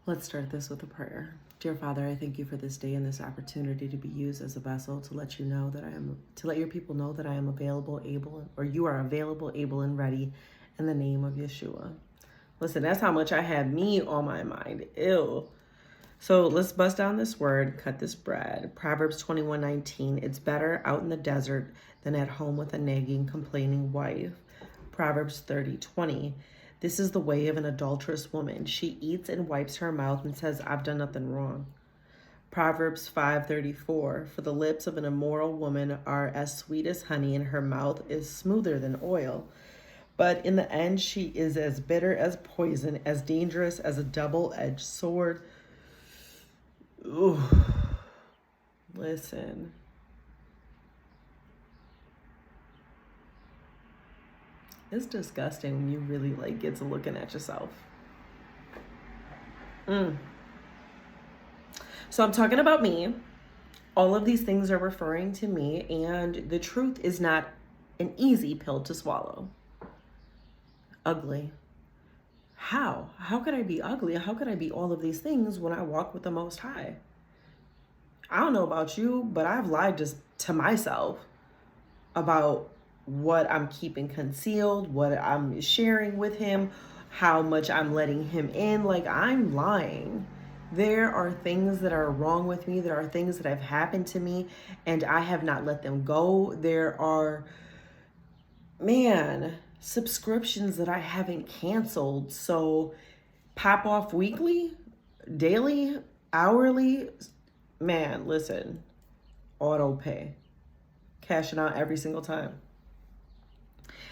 Let's start this with a prayer. Dear Father, I thank you for this day and this opportunity to be used as a vessel to let you know that to let your people know that I am available, able, or you are available, able, and ready in the name of Yeshua. Listen, that's how much I had me on my mind. Ew. So let's bust down this word, cut this bread. Proverbs 21:19. It's better out in the desert than at home with a nagging, complaining wife. Proverbs 30:20. This is the way of an adulterous woman. She eats and wipes her mouth and says, I've done nothing wrong. Proverbs 5:34. For the lips of an immoral woman are as sweet as honey, and her mouth is smoother than oil. But in the end, she is as bitter as poison, as dangerous as a double-edged sword. Ooh. Listen. It's disgusting when you really get to looking at yourself. So I'm talking about me. All of these things are referring to me, and the truth is not an easy pill to swallow. Ugly. How? How could I be ugly? How could I be all of these things when I walk with the Most High? I don't know about you, but I've lied just to myself about what I'm keeping concealed, what I'm sharing with him, how much I'm letting him in. I'm lying. There are things that are wrong with me. There are things that have happened to me, and I have not let them go. There are, subscriptions that I haven't canceled. So pop off weekly, daily, hourly. Listen, auto pay, cashing out every single time.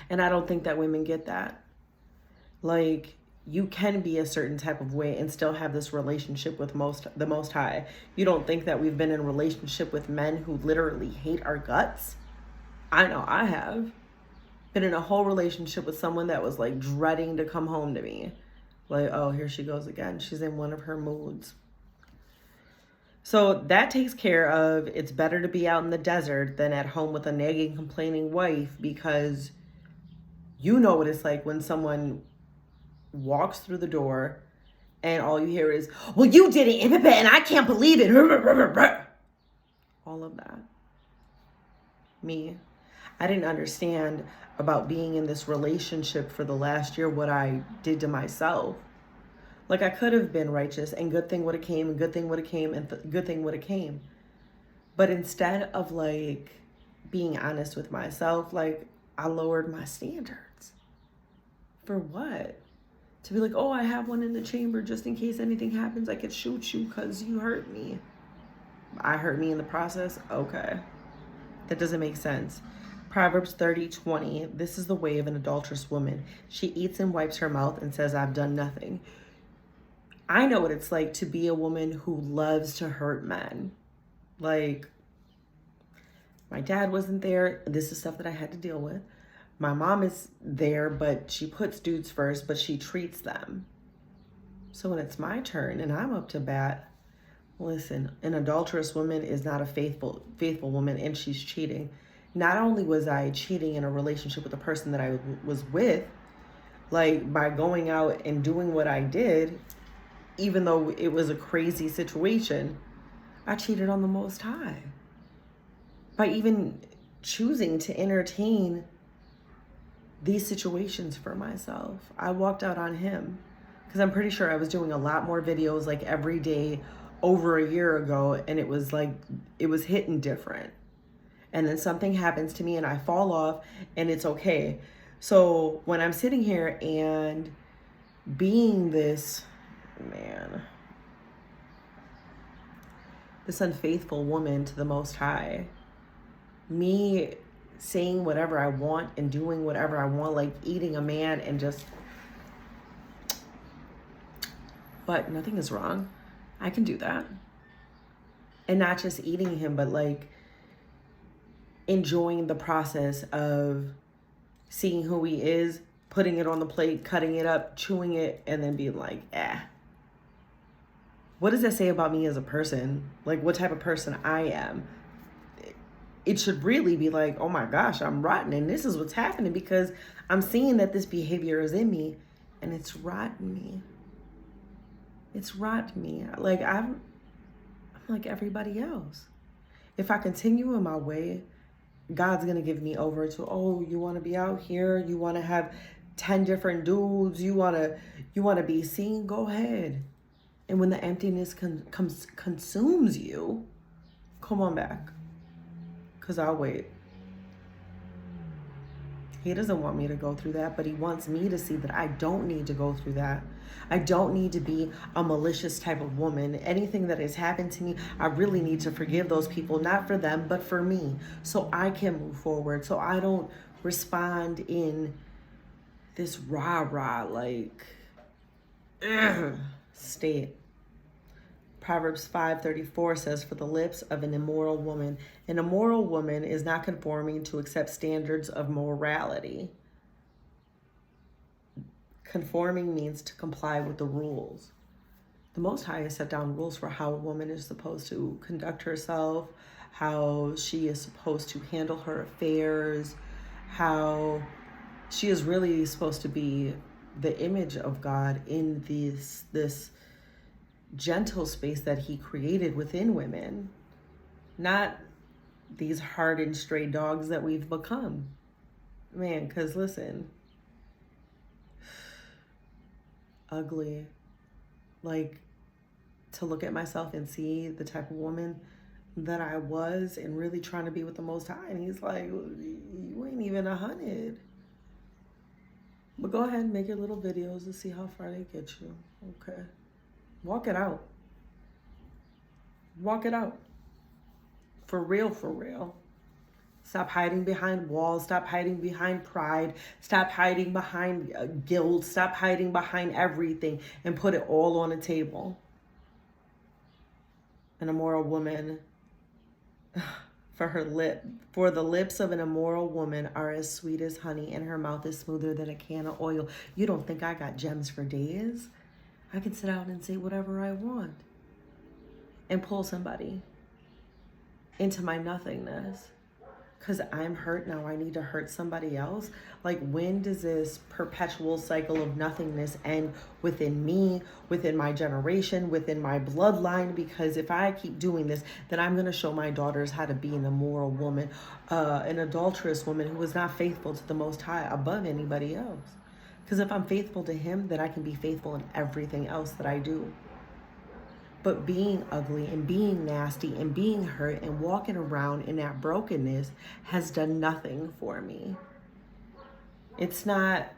And I don't think that women get that. You can be a certain type of way and still have this relationship with the Most High. You don't think that we've been in a relationship with men who literally hate our guts? I know I have. Been in a whole relationship with someone that was dreading to come home to me. Oh, here she goes again. She's in one of her moods. So that takes care of, it's better to be out in the desert than at home with a nagging, complaining wife, because you know what it's like when someone walks through the door and all you hear is, well, you did it, and I can't believe it. All of that. Me. I didn't understand about being in this relationship for the last year what I did to myself. I could have been righteous, and good thing would have came, and good thing would have came, and good thing would have came. But instead of being honest with myself, I lowered my standards. For what? To be oh, I have one in the chamber just in case anything happens. I could shoot you because you hurt me. I hurt me in the process? Okay. That doesn't make sense. Proverbs 30:20. This is the way of an adulterous woman. She eats and wipes her mouth and says, I've done nothing. I know what it's like to be a woman who loves to hurt men. My dad wasn't there. This is stuff that I had to deal with. My mom is there, but she puts dudes first, but she treats them. So when it's my turn and I'm up to bat, listen, an adulterous woman is not a faithful woman, and she's cheating. Not only was I cheating in a relationship with the person that I was with, by going out and doing what I did, even though it was a crazy situation, I cheated on the Most High. By even choosing to entertain these situations for myself, I walked out on him. Because I'm pretty sure I was doing a lot more videos every day over a year ago, and it was hitting different. And then something happens to me and I fall off, and it's okay. So when I'm sitting here and being this unfaithful woman to the Most High, me saying whatever I want and doing whatever I want, eating a man and just, but nothing is wrong. I can do that. And not just eating him, but enjoying the process of seeing who he is, putting it on the plate, cutting it up, chewing it, and then being What does that say about me as a person? What type of person I am? It should really be oh my gosh, I'm rotten, and this is what's happening because I'm seeing that this behavior is in me, and it's rotten me. It's rotten me. Like I'm like everybody else. If I continue in my way, God's gonna give me over to, oh, you wanna be out here, you wanna have 10 different dudes, you wanna be seen, go ahead. And when the emptiness consumes you, come on back. Cause I'll wait. He doesn't want me to go through that, but he wants me to see that I don't need to go through that. I don't need to be a malicious type of woman. Anything that has happened to me, I really need to forgive those people, not for them, but for me, so I can move forward, so I don't respond in this rah-rah, like, state. Proverbs 5:34 says, for the lips of an immoral woman. An immoral woman is not conforming to accept standards of morality. Conforming means to comply with the rules. The Most High has set down rules for how a woman is supposed to conduct herself, how she is supposed to handle her affairs, how she is really supposed to be the image of God in this gentle space that he created within women, not these hardened stray dogs that we've become. Man, because listen, ugly. Like, to look at myself and see the type of woman that I was and really trying to be with the Most High, and he's like, you ain't even 100. But go ahead and make your little videos and see how far they get you. Okay. Walk it out. Walk it out. For real, for real. Stop hiding behind walls. Stop hiding behind pride. Stop hiding behind guilt. Stop hiding behind everything and put it all on the table. An immoral woman, for the lips of an immoral woman are as sweet as honey, and her mouth is smoother than a can of oil. You don't think I got gems for days? I can sit out and say whatever I want and pull somebody into my nothingness because I'm hurt now. I need to hurt somebody else. Like, when does this perpetual cycle of nothingness end within me, within my generation, within my bloodline? Because if I keep doing this, then I'm going to show my daughters how to be an immoral woman, an adulterous woman who is not faithful to the Most High above anybody else. Because if I'm faithful to him, then I can be faithful in everything else that I do. But being ugly and being nasty and being hurt and walking around in that brokenness has done nothing for me. It's not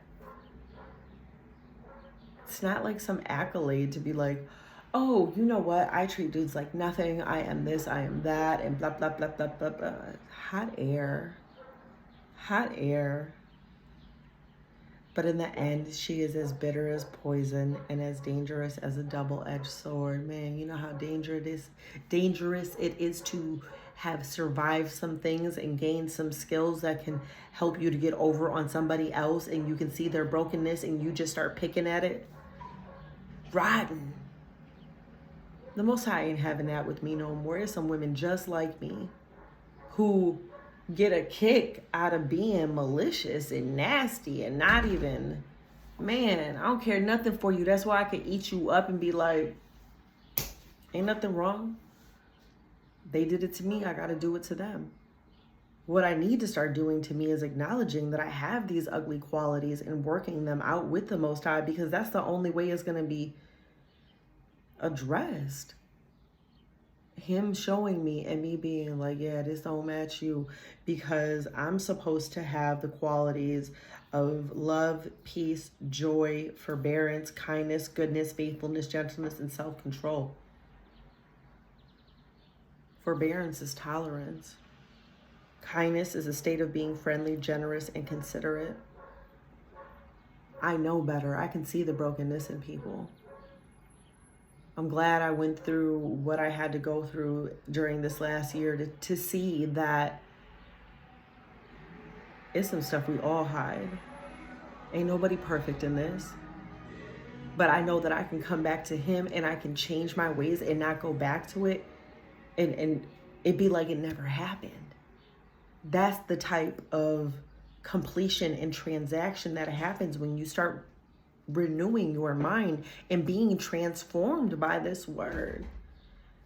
like some accolade to be like, oh, you know what? I treat dudes like nothing. I am this, I am that, and blah, blah, blah, blah, blah, blah. Hot air. Hot air. But in the end, she is as bitter as poison and as dangerous as a double-edged sword. Man, you know how dangerous it is to have survived some things and gained some skills that can help you to get over on somebody else, and you can see their brokenness and you just start picking at it. Rotten. The Most High ain't having that with me no more. There's some women just like me who get a kick out of being malicious and nasty and not even, man, I don't care nothing for you. That's why I could eat you up and be like, ain't nothing wrong. They did it to me. I got to do it to them. What I need to start doing to me is acknowledging that I have these ugly qualities and working them out with the Most High, because that's the only way it's going to be addressed. Him showing me and me being like, yeah, this don't match you, because I'm supposed to have the qualities of love, peace, joy, forbearance, kindness, goodness, faithfulness, gentleness, and self-control. Forbearance is tolerance. Kindness is a state of being friendly, generous, and considerate. I know better. I can see the brokenness in people. I'm glad I went through what I had to go through during this last year to see that it's some stuff we all hide. Ain't nobody perfect in this. But I know that I can come back to him and I can change my ways and not go back to it and it be like it never happened. That's the type of completion and transaction that happens when you start renewing your mind and being transformed by this word.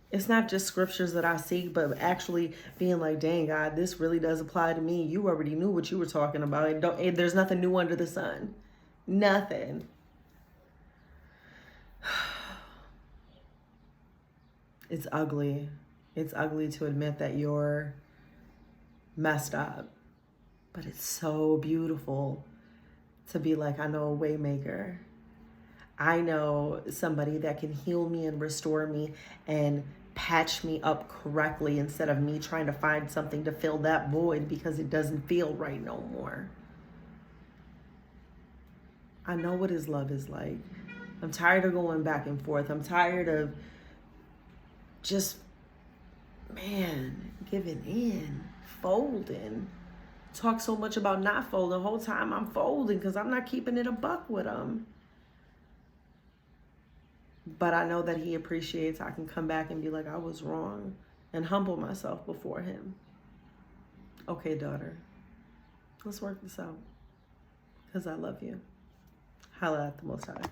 It's not just scriptures that I see, but actually being like, dang, God, this really does apply to me. You already knew what you were talking about. And there's nothing new under the sun. Nothing. It's ugly. It's ugly to admit that you're messed up. But it's so beautiful to be like, I know a way maker. I know somebody that can heal me and restore me and patch me up correctly instead of me trying to find something to fill that void because it doesn't feel right no more. I know what his love is like. I'm tired of going back and forth. I'm tired of just, man, giving in, folding. Talk so much about not folding. The whole time I'm folding because I'm not keeping it a buck with him. But I know that he appreciates I can come back and be like, I was wrong, and humble myself before him. Okay, daughter, let's work this out because I love you. Holla at the Most High.